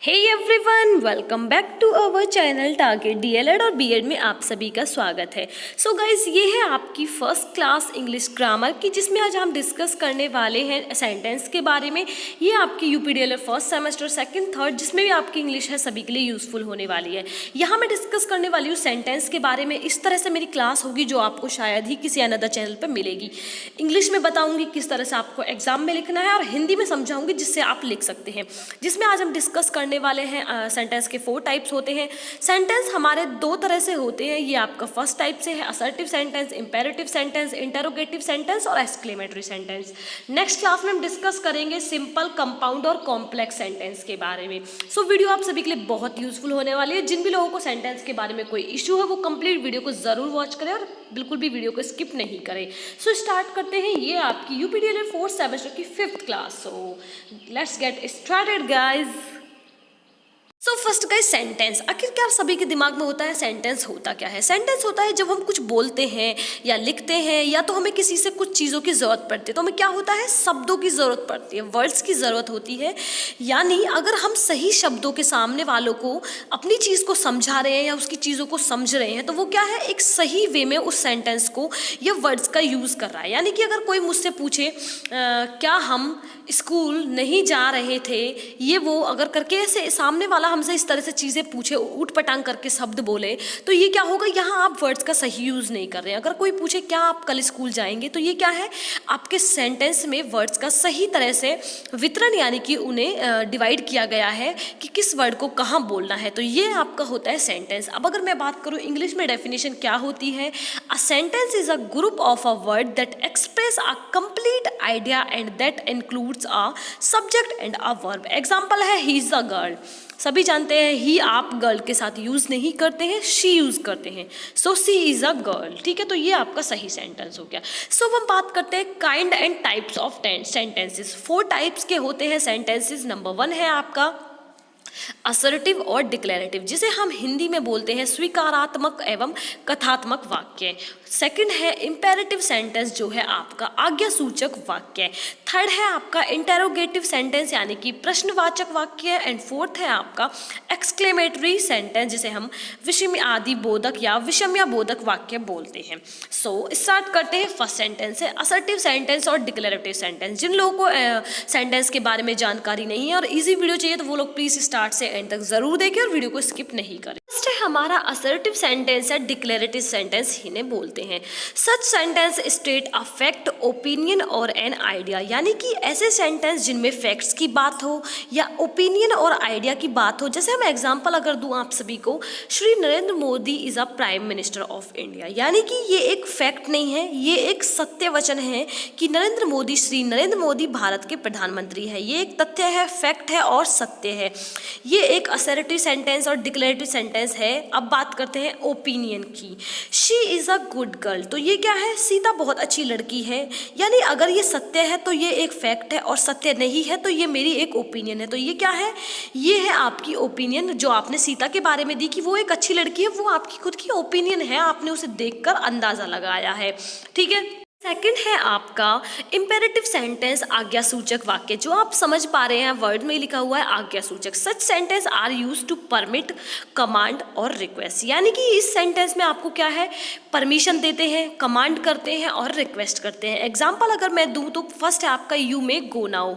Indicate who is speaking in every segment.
Speaker 1: Hey everyone, welcome back to our channel target DElEd और BEd में आप सभी का स्वागत है। सो गाइज, ये है आपकी फर्स्ट क्लास इंग्लिश ग्रामर की, जिसमें आज हम डिस्कस करने वाले हैं सेंटेंस के बारे में। ये आपकी UP DElEd first semester second third, जिसमें भी आपकी इंग्लिश है, सभी के लिए यूजफुल होने वाली है। यहाँ मैं डिस्कस करने वाली हूँ सेंटेंस के बारे में। इस तरह से मेरी क्लास होगी जो आपको शायद ही किसी अनदर चैनल पर मिलेगी। इंग्लिश में बताऊँगी किस तरह से आपको एग्जाम में लिखना है, और हिंदी में समझाऊंगी जिससे आप लिख सकते हैं। जिसमें आज हम डिस्कस करने वाले हैं सेंटेंस के 4 टाइप्स होते हैं। सेंटेंस हमारे 2 तरह से होते हैं। ये आपका फर्स्ट टाइप से है assertive sentence, imperative sentence, interrogative sentence और एक्सक्लेमेटरी सेंटेंस। नेक्स्ट क्लास में हम डिस्कस करेंगे सिंपल, कंपाउंड और कॉम्प्लेक्स सेंटेंस के बारे में। सो वीडियो आप सभी के लिए बहुत यूजफुल होने वाली है। जिन भी लोगों को सेंटेंस के बारे में कोई इश्यू है वो कंप्लीट वीडियो को जरूर वॉच करें और बिल्कुल भी वीडियो को स्किप नहीं करें। सो स्टार्ट करते हैं। ये आपकी यूपी डीएलएड 4th सेमेस्टर की 5th class. So let's get started guys. So first guys, sentence. आखिर क्या सभी के दिमाग में होता है सेंटेंस होता क्या है? सेंटेंस होता है जब हम कुछ बोलते हैं या लिखते हैं, या तो हमें किसी से कुछ चीज़ों की ज़रूरत पड़ती है, तो हमें क्या होता है, शब्दों की ज़रूरत पड़ती है, वर्ड्स की ज़रूरत होती है। यानी अगर हम सही शब्दों के सामने वालों को अपनी चीज़ को समझा रहे हैं या उसकी चीज़ों को समझ रहे हैं, तो वो क्या है, एक सही वे में उस सेंटेंस को या वर्ड्स का यूज़ कर रहा है। यानी कि अगर कोई मुझसे पूछे क्या हम स्कूल नहीं जा रहे थे, ये वो अगर करके ऐसे सामने वाला हमसे इस तरह से चीज़ें पूछे, ऊट पटांग करके शब्द बोले, तो ये क्या होगा, यहाँ आप वर्ड्स का सही यूज़ नहीं कर रहे हैं। अगर कोई पूछे क्या आप कल स्कूल जाएंगे, तो ये क्या है, आपके सेंटेंस में वर्ड्स का सही तरह से वितरण, यानी कि उन्हें डिवाइड किया गया है कि किस वर्ड को कहाँ बोलना है। तो ये आपका होता है सेंटेंस। अब अगर मैं बात करूँ इंग्लिश में डेफिनेशन क्या होती है, a sentence is a group of a word that express a complete idea and that includes a subject and a verb. Example है ही इज अ गर्ल। सभी जानते हैं ही आप गर्ल के साथ यूज़ नहीं करते हैं, शी यूज़ करते हैं। सो सी इज़ अ गर्ल। ठीक है, तो ये आपका सही सेंटेंस हो गया। सो हम बात करते हैं kind and types of sentences. 4 types के होते हैं सेंटेंसेस। नंबर 1 है आपका असर्टिव और डिक्लेरेटिव, जिसे हम हिंदी में बोलते हैं स्वीकारात्मक एवं कथात्मक वाक्य। सेकंड है इंपेरेटिव सेंटेंस, जो है आपका आज्ञा सूचक वाक्य। थर्ड है आपका इंटेरोगेटिव सेंटेंस, यानी कि प्रश्नवाचक वाक्य। एंड फोर्थ है आपका एक्सक्लेमेटरी सेंटेंस, जिसे हम विषम आदि बोधक या विषम्य बोधक वाक्य बोलते हैं। सो स्टार्ट करते हैं। फर्स्ट सेंटेंस है असर्टिव सेंटेंस और डिक्लेरेटिव सेंटेंस। जिन लोगों को सेंटेंस के बारे में जानकारी नहीं है और इजी वीडियो चाहिए, तो वो लोग प्लीज स्टार्ट से एंड तक जरूर देखें और वीडियो को स्किप नहीं करें। फर्स्ट है हमारा असर्टिव सेंटेंस या डिक्लेरेटिव सेंटेंस इन्हें बोलते हैं। सच sentence state a fact, opinion और एन आइडिया, यानी कि ऐसे सेंटेंस जिनमें फैक्ट्स की बात हो या ओपिनियन और आइडिया की बात हो। जैसे हम एग्जांपल अगर दूं आप सभी को, Shri Narendra Modi is a prime minister of India, यानी कि ये एक फैक्ट नहीं है, ये एक सत्य वचन है कि श्री नरेंद्र मोदी भारत के प्रधानमंत्री है। ये एक तथ्य है, फैक्ट है और सत्य है। ये एक असर्टिव सेंटेंस और डिक्लेरेटिव सेंटेंस है। अब बात करते हैं ओपिनियन की। She is a good girl, तो ये क्या है, सीता बहुत अच्छी लड़की है। यानी अगर ये सत्य है तो ये एक फैक्ट है, और सत्य नहीं है तो ये मेरी एक ओपिनियन है। तो ये क्या है, ये है आपकी ओपिनियन जो आपने सीता के बारे में दी कि वो एक अच्छी लड़की है, वो आपकी खुद की ओपिनियन है, आपने उसे देखकर अंदाजा लगाया है। ठीक है। सेकंड है आपका इंपेरेटिव सेंटेंस, आज्ञा सूचक वाक्य। जो आप समझ पा रहे हैं, वर्ड में लिखा हुआ है आज्ञा सूचक। Such sentences are used to permit, command और रिक्वेस्ट, यानी कि इस सेंटेंस में आपको क्या है, परमिशन देते हैं, कमांड करते हैं और रिक्वेस्ट करते हैं। एग्जाम्पल अगर मैं दूं तो फर्स्ट है आपका यू मे गो नाउ,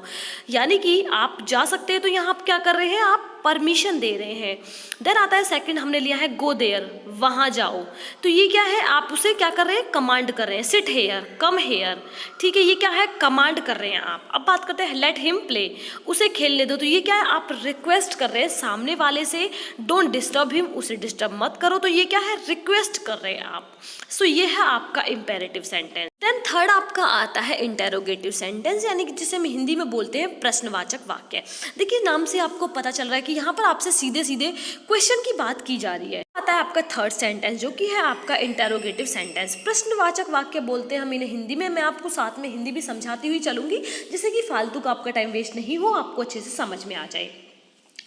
Speaker 1: यानी कि आप जा सकते हैं, तो यहाँ आप क्या कर रहे हैं, आप परमिशन दे रहे हैं। देन आता है सेकंड, हमने लिया है गो देयर, वहाँ जाओ, तो ये क्या है, आप उसे क्या कर रहे हैं, कमांड कर रहे हैं। सिट हेयर, कम हेयर, ठीक है, ये क्या है, कमांड कर रहे हैं आप। अब बात करते हैं लेट हिम प्ले, उसे खेलने दो, तो ये क्या है, आप रिक्वेस्ट कर रहे हैं सामने वाले से, डोंट डिस्टर्ब हिम, उसे डिस्टर्ब मत करो, तो ये क्या है, रिक्वेस्ट कर रहे हैं आप। सो ये है आपका इंपेरेटिव सेंटेंस। देन थर्ड आपका आता है इंटेरोगेटिव सेंटेंस, यानी कि जिसे हम हिंदी में बोलते हैं प्रश्नवाचक वाक्य। देखिए नाम से आपको पता चल रहा है कि यहाँ पर आपसे सीधे सीधे क्वेश्चन की बात की जा रही है। आता है आपका थर्ड सेंटेंस, जो कि है आपका इंटेरोगेटिव सेंटेंस। प्रश्नवाचक वाक्य बोलते हैं हम इन्हें हिंदी में। मैं आपको साथ में हिंदी भी समझाती हुई चलूंगी, जिससे कि फालतू का आपका टाइम वेस्ट नहीं हो, आपको अच्छे से समझ में आ जाए।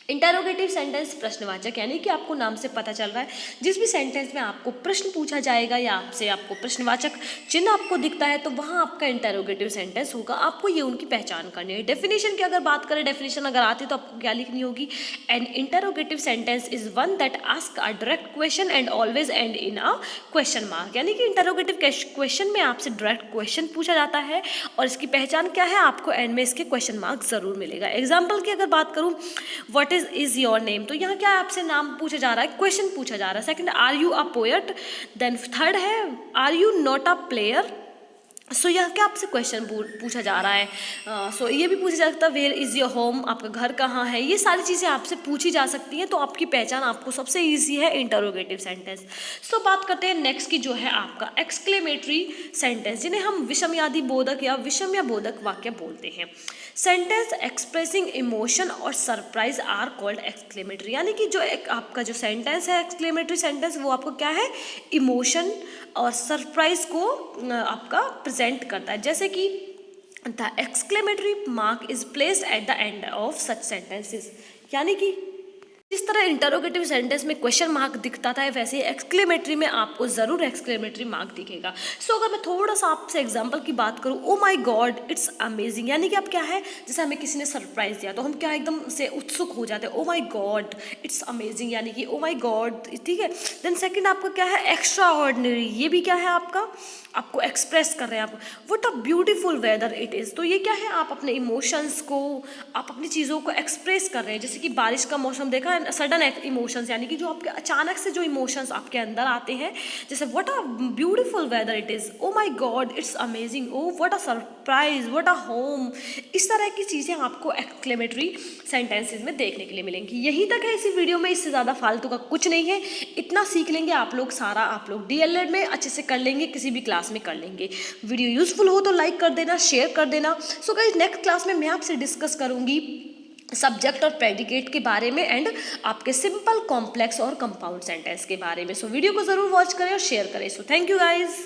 Speaker 1: इंटरोगेटिव सेंटेंस प्रश्नवाचक, यानी कि आपको नाम से पता चल रहा है जिस भी सेंटेंस में आपको प्रश्न पूछा जाएगा या आपसे आपको प्रश्नवाचक चिन्ह आपको दिखता है तो वहाँ आपका इंटरोगेटिव सेंटेंस होगा। आपको ये उनकी पहचान करनी है। डेफिनेशन की अगर बात करें, डेफिनेशन अगर आती है तो आपको क्या लिखनी होगी? An interrogative sentence is one that ask a direct question and always end in a question mark, यानी कि इंटरोगेटिव क्वेश्चन में आपसे डायरेक्ट क्वेश्चन पूछा जाता है और इसकी पहचान क्या है? आपको एंड में इसके क्वेश्चन मार्क जरूर मिलेगा। एग्जाम्पल की अगर बात करूँ, व्हाट इज योर नेम, तो यहाँ क्या आपसे नाम पूछा जा रहा है, क्वेश्चन पूछा जा रहा है। Second, are you a poet. Then third है, are you not a player. So यह क्या आपसे क्वेश्चन पूछा जा रहा है। सो ये भी पूछा जा सकता है, वेयर इज़ योर होम, आपका घर कहाँ है। ये सारी चीज़ें आपसे पूछी जा सकती हैं, तो आपकी पहचान आपको सबसे ईजी है इंटरोगेटिव सेंटेंस। सो बात करते हैं नेक्स्ट की, जो है आपका एक्सक्लेमेटरी सेंटेंस, जिन्हें हम विषमयादि बोधक या विषम या बोधक वाक्य बोलते हैं। सेंटेंस एक्सप्रेसिंग इमोशन और सरप्राइज आर कॉल्ड एक्सक्लेमेटरी, यानी कि जो एक आपका जो सेंटेंस है एक्सक्लेमेटरी सेंटेंस, वो आपको क्या है? इमोशन और सरप्राइज को आपका प्रेजेंट करता है। जैसे कि the exclamatory mark is placed at the end of such sentences, यानी कि इस तरह इंटरोगेटिव सेंटेंस में क्वेश्चन मार्क दिखता था, वैसे एक्सक्लेमेटरी में आपको ज़रूर एक्सक्लेमेटरी मार्क दिखेगा। सो अगर मैं थोड़ा सा आपसे एग्जांपल की बात करूँ, oh my God it's amazing, यानी कि आप क्या है, जैसे हमें किसी ने सरप्राइज दिया तो हम क्या एकदम से उत्सुक हो जाते हैं, oh my God it's amazing, यानी कि ओ माय गॉड, ठीक है। देन सेकंड आपका क्या है? एक्स्ट्रा ऑर्डिनरी, ये भी क्या है आपका, आपको एक्सप्रेस कर रहे हैं आप, what a beautiful whether it is. तो ये क्या है, आप अपने इमोशंस को, आप अपनी चीज़ों को एक्सप्रेस कर रहे हैं। जैसे कि बारिश का मौसम देखा है, सडन इमोशंस, यानी कि जो आपके अचानक से जो इमोशंस आपके अंदर आते हैं, जैसे what a beautiful whether it is, oh my God it's amazing, oh what a surprise, what a home. इस तरह की चीज़ें आपको एक्सक्लेमेटरी सेंटेंसेस में देखने के लिए मिलेंगी। यहीं तक है इसी वीडियो में, इससे ज़्यादा फालतू का कुछ नहीं है। इतना सीख लेंगे आप लोग, सारा आप लोग डीएलएड में अच्छे से कर लेंगे, किसी भी क्लास में कर लेंगे। वीडियो यूजफुल हो तो लाइक कर देना, शेयर कर देना। सो गाइस, नेक्स्ट क्लास में मैं आपसे डिस्कस करूंगी सब्जेक्ट और प्रेडिकेट के बारे में एंड आपके सिंपल, कॉम्प्लेक्स और कंपाउंड सेंटेंस के बारे में। सो वीडियो को जरूर वॉच करें और शेयर करें। So thank you guys.